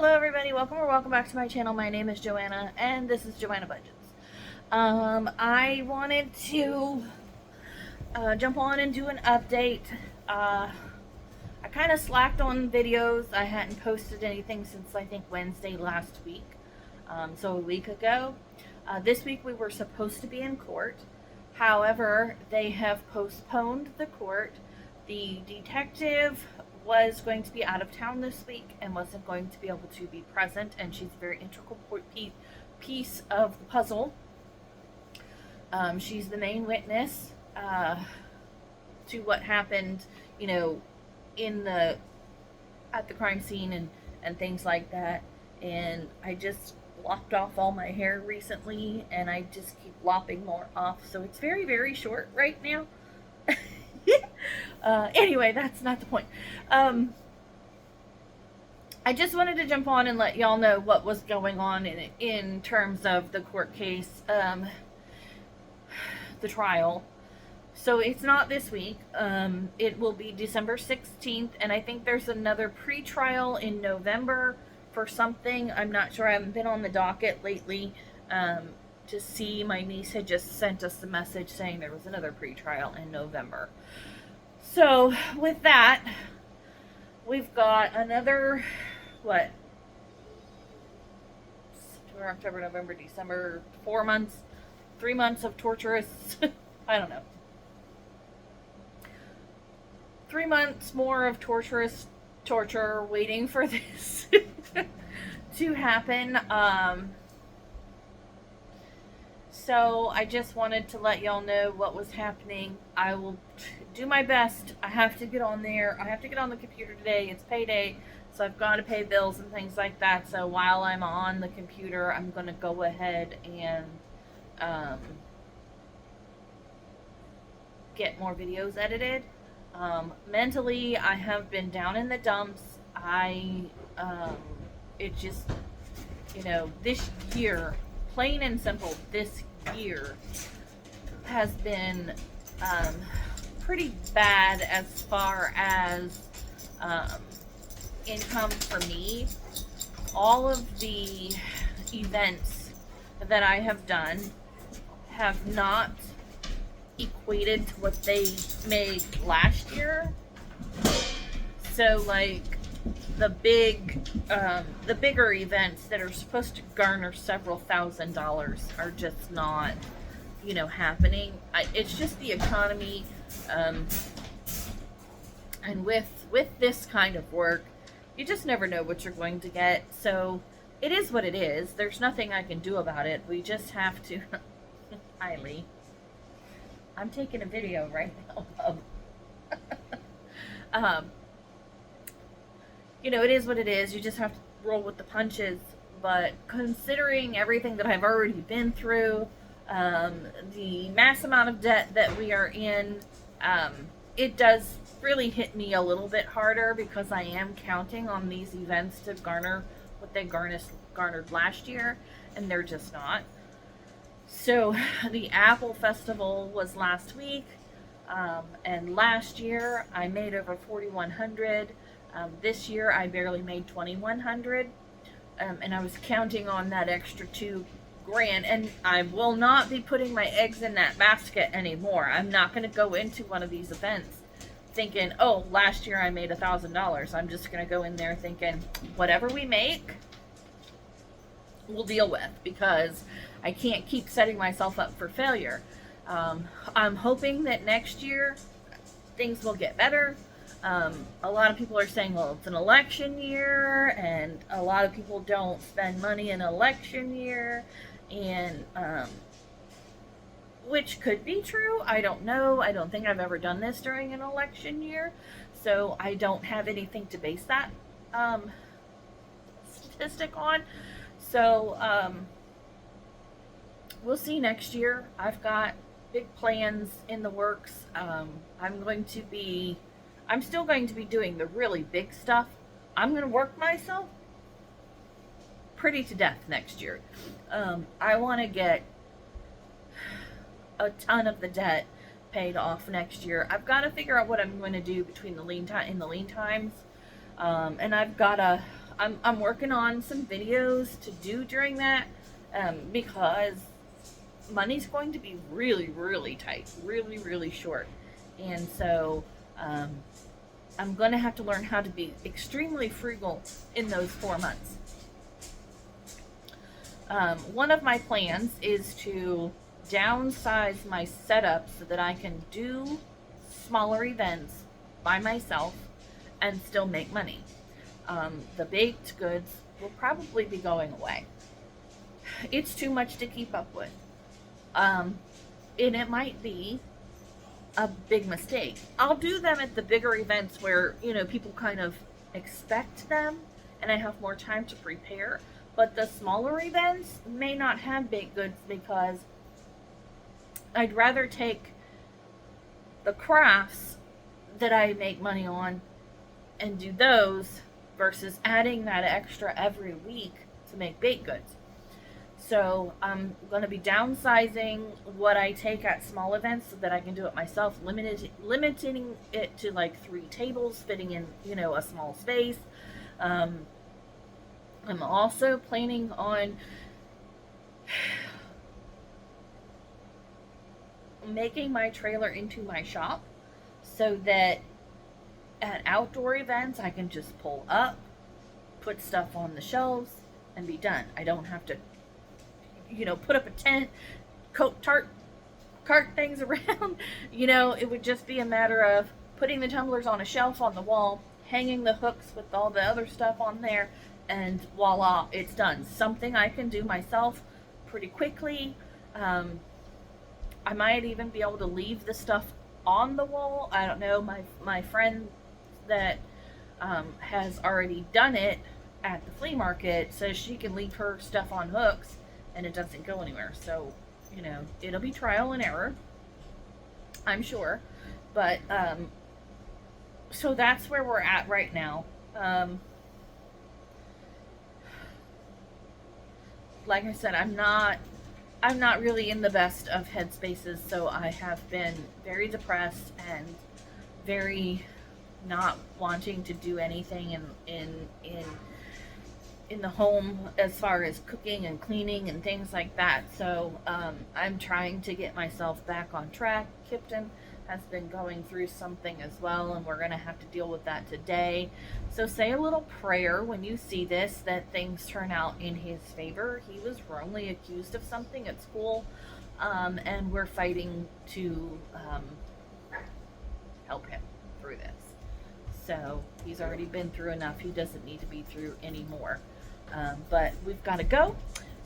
Hello everybody, welcome or welcome back to my channel. My name is Joanna and this is Joanna Budgets. I wanted to jump on and do an update. I kind of slacked on videos. I hadn't posted anything since I think Wednesday last week, so a week ago. This week we were supposed to be in court. However, they have postponed the court. The detective was going to be out of town this week and wasn't going to be able to be present, and she's a very integral piece of the puzzle. She's the main witness to what happened, at the crime scene and things like that. And I just lopped off all my hair recently, and I just keep lopping more off, so it's very, very short right now. Anyway, that's not the point. I just wanted to jump on and let y'all know what was going on in terms of the court case, the trial. So it's not this week. It will be December 16th, and I think there's another pre-trial in November for something. I'm not sure. I haven't been on the docket lately to see. My niece had just sent us a message saying there was another pre-trial in November. So with that, we've got another, September, October, November, December, 4 months, 3 months of torturous, I don't know. 3 months more of torturous torture waiting for this to happen. So I just wanted to let y'all know what was happening. I will do my best. I have to get on there. I have to get on the computer today. It's payday, so I've got to pay bills and things like that. So while I'm on the computer, I'm going to go ahead and get more videos edited. Mentally, I have been down in the dumps. It just, this year, plain and simple, this year has been pretty bad as far as income for me. All of the events that I have done have not equated to what they made last year. So like the bigger events that are supposed to garner several $1,000s are just not, happening. It's just the economy, and with this kind of work, you just never know what you're going to get. So it is what it is. There's nothing I can do about it. We just have to. Hi, Lee. I'm taking a video right now. It is what it is. You just have to roll with the punches. But considering everything that I've already been through, the mass amount of debt that we are in, it does really hit me a little bit harder because I am counting on these events to garner what they garnered last year, and they're just not. So the Apple Festival was last week, and last year I made over $4,100. This year I barely made $2,100, and I was counting on that extra $2,000, and I will not be putting my eggs in that basket anymore. I'm not going to go into one of these events thinking, oh, last year I made $1,000. I'm just going to go in there thinking, whatever we make, we'll deal with, because I can't keep setting myself up for failure. I'm hoping that next year things will get better. A lot of people are saying, well, it's an election year, and a lot of people don't spend money in election year, and which could be true. I don't know. I don't think I've ever done this during an election year, so I don't have anything to base that statistic on. So we'll see next year. I've got big plans in the works. I'm still going to be doing the really big stuff. I'm going to work myself pretty to death next year. I want to get a ton of the debt paid off next year. I've got to figure out what I'm going to do between in the lean times. And I've got I'm working on some videos to do during that, because money's going to be really, really tight, really, really short. And so um, I'm going to have to learn how to be extremely frugal in those 4 months. One of my plans is to downsize my setup so that I can do smaller events by myself and still make money. The baked goods will probably be going away. It's too much to keep up with. And it might be a big mistake. I'll do them at the bigger events where, people kind of expect them and I have more time to prepare. But the smaller events may not have baked goods because I'd rather take the crafts that I make money on and do those versus adding that extra every week to make baked goods. So I'm going to be downsizing what I take at small events so that I can do it myself, limiting it to like 3 tables fitting in, a small space. I'm also planning on making my trailer into my shop so that at outdoor events I can just pull up, put stuff on the shelves, and be done. I don't have to put up a tent, cart things around. It would just be a matter of putting the tumblers on a shelf on the wall, hanging the hooks with all the other stuff on there, and voila, it's done. Something I can do myself pretty quickly. I might even be able to leave the stuff on the wall. I don't know. My friend that has already done it at the flea market says she can leave her stuff on hooks and it doesn't go anywhere. So, it'll be trial and error, I'm sure. But, so that's where we're at right now. Like I said, I'm not really in the best of headspaces, so I have been very depressed and very not wanting to do anything in the home as far as cooking and cleaning and things like that. So I'm trying to get myself back on track. Kipton has been going through something as well, and we're going to have to deal with that today. So say a little prayer when you see this that things turn out in his favor. He was wrongly accused of something at school, and we're fighting to help him through this. So he's already been through enough. He doesn't need to be through any more. But we've got to go.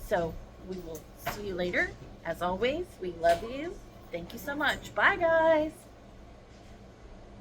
So we will see you later. As always, we love you. Thank you so much. Bye, guys.